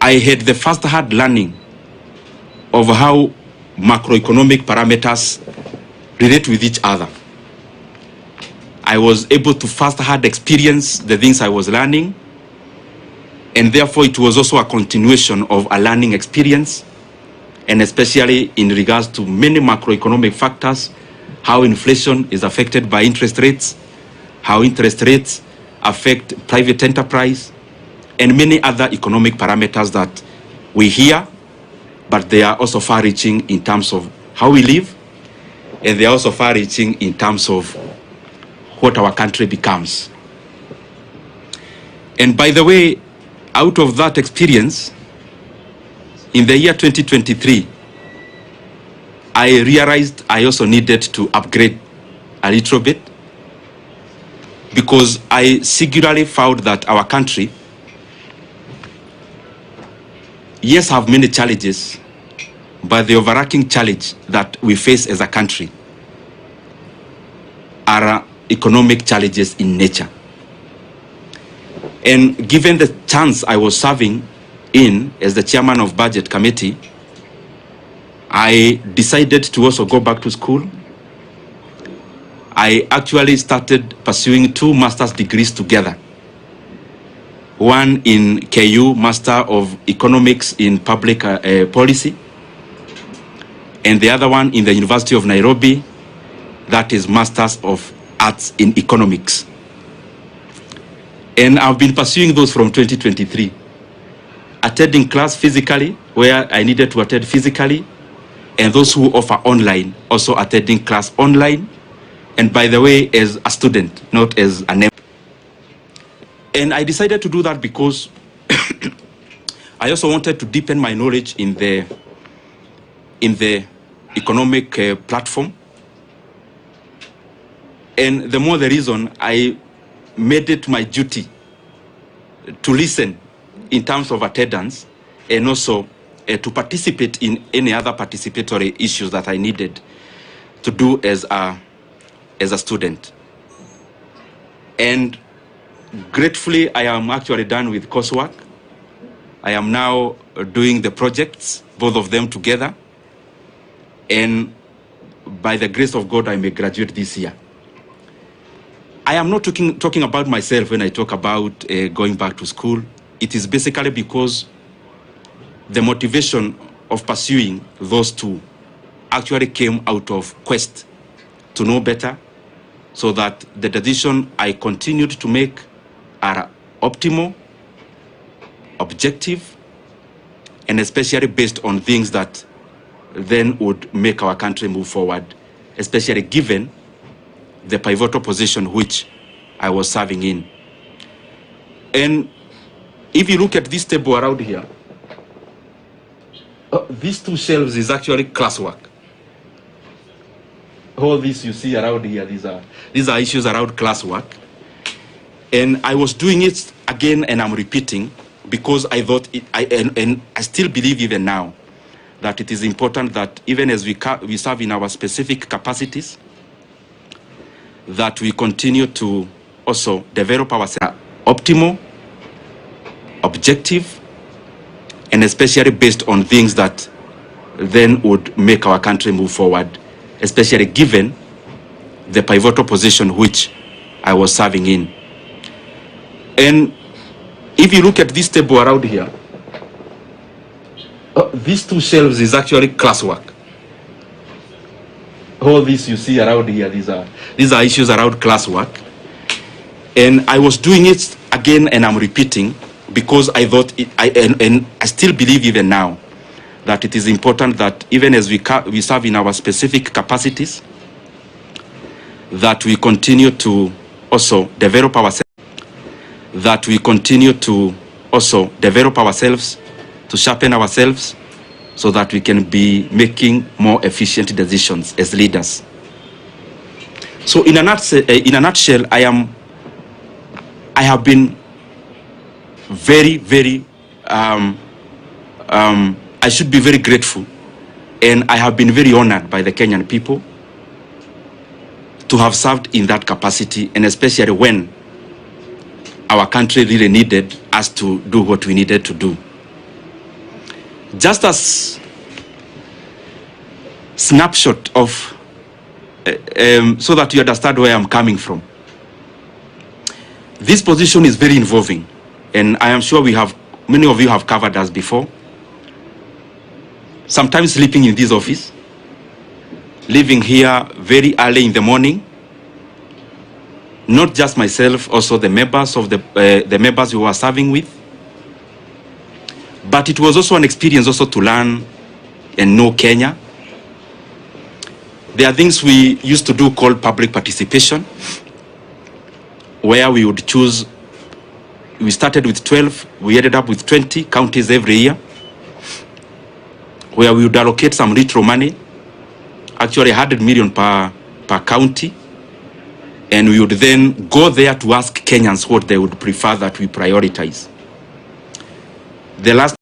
I had the first-hand learning of how macroeconomic parameters relate with each other. I was able to first-hand experience the things I was learning, and therefore it was also a continuation of a learning experience, and especially in regards to many macroeconomic factors, how inflation is affected by interest rates, how interest rates affect private enterprise, and many other economic parameters that we hear, but they are also far-reaching in terms of how we live, and they are also far-reaching in terms of what our country becomes. And by the way, out of that experience, in the year 2023, I realized I also needed to upgrade a little bit, because I singularly found that our country, yes, have many challenges, but the overarching challenge that we face as a country are economic challenges in nature. And given the chance I was serving in as the chairman of Budget Committee, I decided to also go back to school. I actually started pursuing 2 master's degrees together. One in KU, Master of Economics in Public Policy, and the other one in the University of Nairobi, that is Masters of Arts in Economics. And I've been pursuing those from 2023, attending class physically, where I needed to attend physically, and those who offer online, also attending class online, and by the way, as a student, not as an MP. And I decided to do that because I also wanted to deepen my knowledge in the economic platform. And the more the reason, I made it my duty to listen in terms of attendance, and also to participate in any other participatory issues that I needed to do as a student. And gratefully, I am actually done with coursework. I am now doing the projects, both of them together. And by the grace of God, I may graduate this year. I am not talking about myself when I talk about going back to school. It is basically because the motivation of pursuing those 2 actually came out of quest to know better, so that the decision I continued to make are optimal, objective, and especially based on things that then would make our country move forward, especially given the pivotal position which I was serving in. And if you look at this table around here, these 2 shelves is actually classwork. All this you see around here, these are issues around classwork. And I was doing it again, and I'm repeating, because I thought, and I still believe even now, that it is important that even as we serve in our specific capacities, that we continue to also develop ourselves optimal, objective, and especially based on things that then would make our country move forward, especially given the pivotal position which I was serving in. And if you look at this table around here, these 2 shelves is actually classwork. All this you see around here, these are issues around classwork. And I was doing it again, and I'm repeating, because I thought, and I still believe even now, that it is important that even as we serve in our specific capacities, that we continue to also develop ourselves, to sharpen ourselves, so that we can be making more efficient decisions as leaders. So in a nutshell, I have been very, very, I should be very grateful, and I have been very honored by the Kenyan people to have served in that capacity, and especially when our country really needed us to do what we needed to do. Just as snapshot of so that you understand where I'm coming from. This position is very involving, and I am sure many of you have covered us before. Sometimes sleeping in this office, leaving here very early in the morning. Not just myself, also the members of the members we were serving with. But it was also an experience also to learn and know Kenya. There are things we used to do called public participation, where we would choose, we started with 12, we ended up with 20 counties every year, where we would allocate some retro money, actually 100 million per county, and we would then go there to ask Kenyans what they would prefer that we prioritize. The last